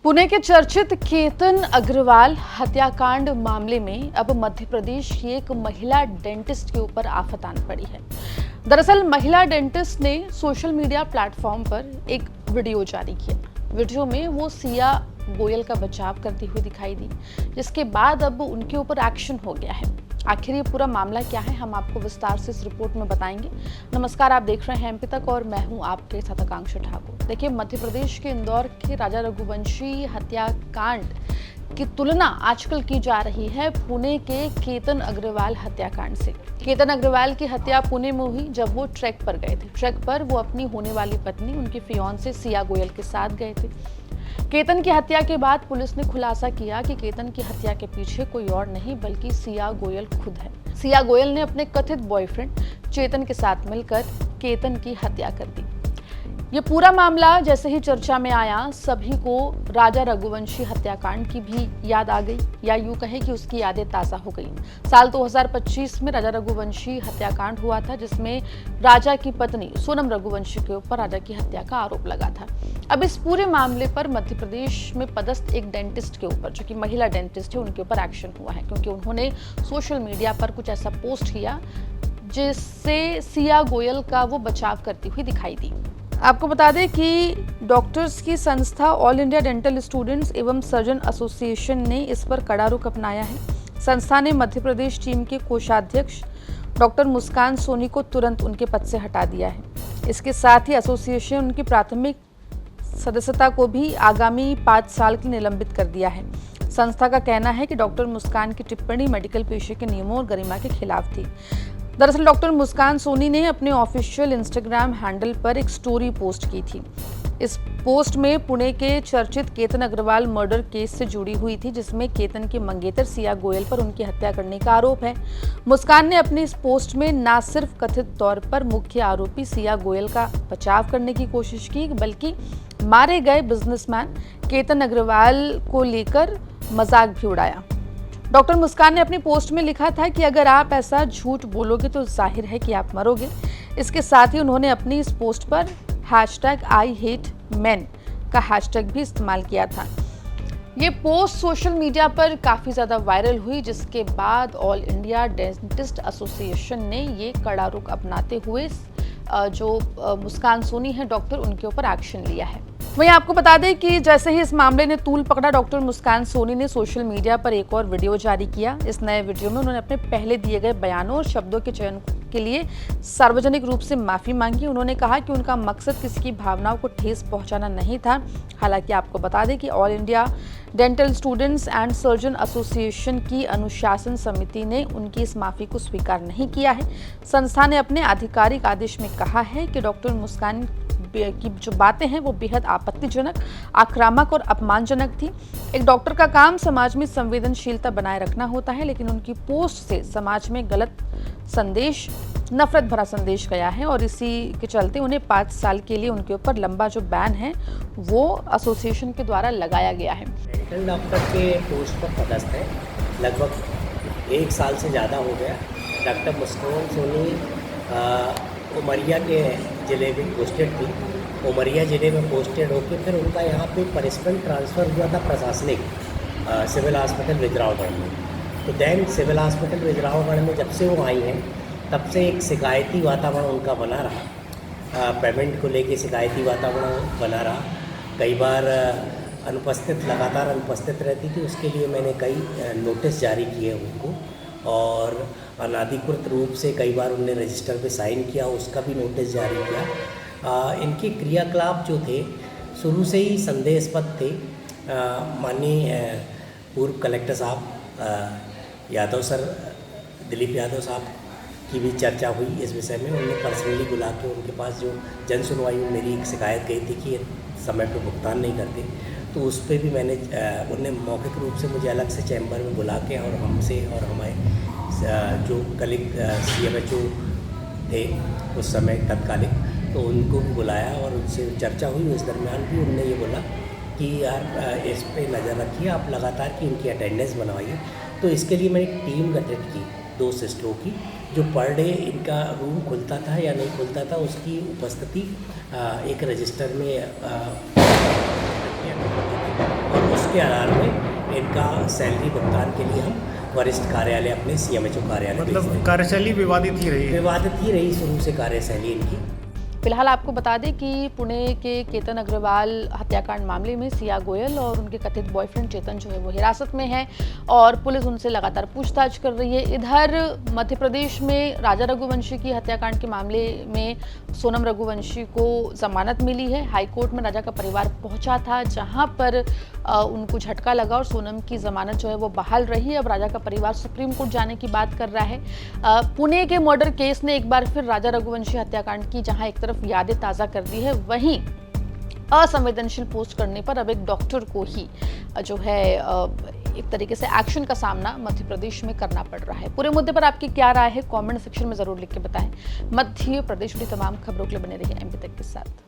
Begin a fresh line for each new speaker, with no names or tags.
पुणे के चर्चित केतन अग्रवाल हत्याकांड मामले में अब मध्य प्रदेश की एक महिला डेंटिस्ट के ऊपर आफत आन पड़ी है। दरअसल महिला डेंटिस्ट ने सोशल मीडिया प्लेटफॉर्म पर एक वीडियो जारी किया। वीडियो में वो सिया गोयल का बचाव करती हुई दिखाई दी, जिसके बाद अब उनके ऊपर एक्शन हो गया है। आखिर ये पूरा मामला क्या है, हम आपको विस्तार से इस रिपोर्ट में बताएंगे। नमस्कार, आप देख रहे हैं एमपी तक और मैं हूं आपके साथ आकांक्षा ठाकुर। देखिए, मध्य प्रदेश के इंदौर के राजा रघुवंशी हत्याकांड की तुलना आजकल की जा रही है पुणे के केतन अग्रवाल हत्याकांड से। केतन अग्रवाल की हत्या पुणे में हुई जब वो ट्रैक पर गए थे। ट्रैक पर वो अपनी होने वाली पत्नी, उनकी फियांसे सिया गोयल के साथ गए थे। केतन की हत्या के बाद पुलिस ने खुलासा किया कि केतन की हत्या के पीछे कोई और नहीं बल्कि सिया गोयल खुद है। सिया गोयल ने अपने कथित बॉयफ्रेंड चेतन के साथ मिलकर केतन की हत्या कर दी। ये पूरा मामला जैसे ही चर्चा में आया, सभी को राजा रघुवंशी हत्याकांड की भी याद आ गई, या यूं कहें कि उसकी यादें ताज़ा हो गई। साल 2025 में राजा रघुवंशी हत्याकांड हुआ था, जिसमें राजा की पत्नी सोनम रघुवंशी के ऊपर राजा की हत्या का आरोप लगा था। अब इस पूरे मामले पर मध्य प्रदेश में पदस्थ एक डेंटिस्ट के ऊपर, जो कि महिला डेंटिस्ट है, उनके ऊपर एक्शन हुआ है, क्योंकि उन्होंने सोशल मीडिया पर कुछ ऐसा पोस्ट किया जिससे सिया गोयल का वो बचाव करती हुई दिखाई दी। आपको बता दें कि डॉक्टर्स की संस्था ऑल इंडिया डेंटल स्टूडेंट्स एवं सर्जन एसोसिएशन ने इस पर कड़ा रुख अपनाया है। संस्था ने मध्य प्रदेश टीम के कोषाध्यक्ष डॉक्टर मुस्कान सोनी को तुरंत उनके पद से हटा दिया है। इसके साथ ही एसोसिएशन उनकी प्राथमिक सदस्यता को भी आगामी 5 साल के लिए निलंबित कर दिया है। संस्था का कहना है कि डॉक्टर मुस्कान की टिप्पणी मेडिकल पेशे के नियमों और गरिमा के खिलाफ थी। दरअसल डॉक्टर मुस्कान सोनी ने अपने ऑफिशियल इंस्टाग्राम हैंडल पर एक स्टोरी पोस्ट की थी। इस पोस्ट में पुणे के चर्चित केतन अग्रवाल मर्डर केस से जुड़ी हुई थी, जिसमें केतन की मंगेतर सिया गोयल पर उनकी हत्या करने का आरोप है। मुस्कान ने अपनी इस पोस्ट में न सिर्फ कथित तौर पर मुख्य आरोपी सिया गोयल का बचाव करने की कोशिश की, बल्कि मारे गए बिजनेसमैन केतन अग्रवाल को लेकर मजाक भी उड़ाया। डॉक्टर मुस्कान ने अपनी पोस्ट में लिखा था कि अगर आप ऐसा झूठ बोलोगे तो जाहिर है कि आप मरोगे। इसके साथ ही उन्होंने अपनी इस पोस्ट पर #IHateMen का हैशटैग भी इस्तेमाल किया था। ये पोस्ट सोशल मीडिया पर काफ़ी ज़्यादा वायरल हुई, जिसके बाद ऑल इंडिया डेंटिस्ट एसोसिएशन ने ये कड़ा रुख अपनाते हुए जो मुस्कान सोनी है डॉक्टर, उनके ऊपर एक्शन लिया है। वहीं आपको बता दें कि जैसे ही इस मामले ने तूल पकड़ा, डॉक्टर मुस्कान सोनी ने सोशल मीडिया पर एक और वीडियो जारी किया। इस नए वीडियो में उन्होंने अपने पहले दिए गए बयानों और शब्दों के चयन के लिए सार्वजनिक रूप से माफ़ी मांगी। उन्होंने कहा कि उनका मकसद किसी की भावनाओं को ठेस पहुंचाना नहीं था। हालांकि आपको बता दें कि all India dental students and surgeon association की अनुशासन समिति ने उनकी इस माफ़ी को स्वीकार नहीं किया है। संस्था ने अपने आधिकारिक आदेश में कहा है कि डॉक्टर मुस्कान की जो बातें हैं वो बेहद आपत्तिजनक, आक्रामक और अपमानजनक थी। एक डॉक्टर का काम समाज में संवेदनशीलता बनाए रखना होता है, लेकिन उनकी पोस्ट से समाज में गलत संदेश, नफरत भरा संदेश गया है और इसी के चलते उन्हें 5 साल के लिए उनके ऊपर लंबा जो बैन है वो एसोसिएशन के द्वारा लगाया गया है।
डेंटल डॉक्टर के पोस्ट पर पदस्थ है, लगभग 1 साल से ज़्यादा हो गया। डॉक्टर मुस्कान सोनी उमरिया के ज़िले में पोस्टेड थी। उमरिया ज़िले में पोस्टेड होकर फिर उनका यहाँ पे पनिशमेंट ट्रांसफ़र हुआ था प्रशासनिक सिविल हॉस्पिटल विजरावगढ़ में। तो दैन सिविल हॉस्पिटल विजरावगढ़ में जब से वो आई हैं, तब से एक शिकायती वातावरण उनका बना रहा। पेमेंट को लेके शिकायती वातावरण बना रहा। कई बार लगातार अनुपस्थित रहती थी। उसके लिए मैंने कई नोटिस जारी किए उनको, और अनाधिकृत रूप से कई बार उन्होंने रजिस्टर पे साइन किया, उसका भी नोटिस जारी किया। इनके क्रियाकलाप जो थे शुरू से ही संदेहास्पद थे। माननीय पूर्व कलेक्टर साहब यादव सर, दिलीप यादव साहब की भी चर्चा हुई इस विषय में। उन्होंने पर्सनली बुला के उनके पास जो जन सुनवाई में मेरी एक शिकायत गई थी कि ये समय पर भुगतान नहीं करते, तो उस पर भी मैंने उन्हें मौखिक रूप से मुझे अलग से चैम्बर में बुला के और हमसे और हमारे जो कलीग CMHO थे उस समय तत्कालिक, तो उनको भी बुलाया और उनसे चर्चा हुई। इस दरमियान भी उन्होंने ये बोला कि यार इस पे नज़र रखिए, आप लगातार कि इनकी अटेंडेंस बनवाइए। तो इसके लिए मैंने एक टीम गठित की 2 सिस्टरों की, जो पर डे इनका रूम खुलता था या नहीं खुलता था उसकी उपस्थिति एक रजिस्टर में और उसके आधार में इनका सैलरी भुगतान के लिए हम वरिष्ठ कार्यालय अपने CMHO कार्यालय भेजते
मतलब
हैं।
कार्यशैली विवादित ही रही है।
विवादित ही रही शुरू से कार्यशैली इनकी।
फिलहाल आपको बता दें कि पुणे के केतन अग्रवाल हत्याकांड मामले में सिया गोयल और उनके कथित बॉयफ्रेंड चेतन जो है वो हिरासत में है और पुलिस उनसे लगातार पूछताछ कर रही है। इधर मध्य प्रदेश में राजा रघुवंशी की हत्याकांड के मामले में सोनम रघुवंशी को जमानत मिली है। हाईकोर्ट में राजा का परिवार पहुंचा था, जहां पर उनको झटका लगा और सोनम की जमानत जो है वो बहाल रही। अब राजा का परिवार सुप्रीम कोर्ट जाने की बात कर रहा है। पुणे के मर्डर केस ने एक बार फिर राजा रघुवंशी हत्याकांड की जहां एक तरफ यादें ताज़ा कर दी है, वहीं असंवेदनशील पोस्ट करने पर अब एक डॉक्टर को ही जो है एक तरीके से एक्शन का सामना मध्य प्रदेश में करना पड़ रहा है। पूरे मुद्दे पर आपकी क्या राय है, कमेंट सेक्शन में जरूर लिख के बताएं। मध्य प्रदेश की तमाम खबरों के लिए बने रहिए एमपी तक के साथ।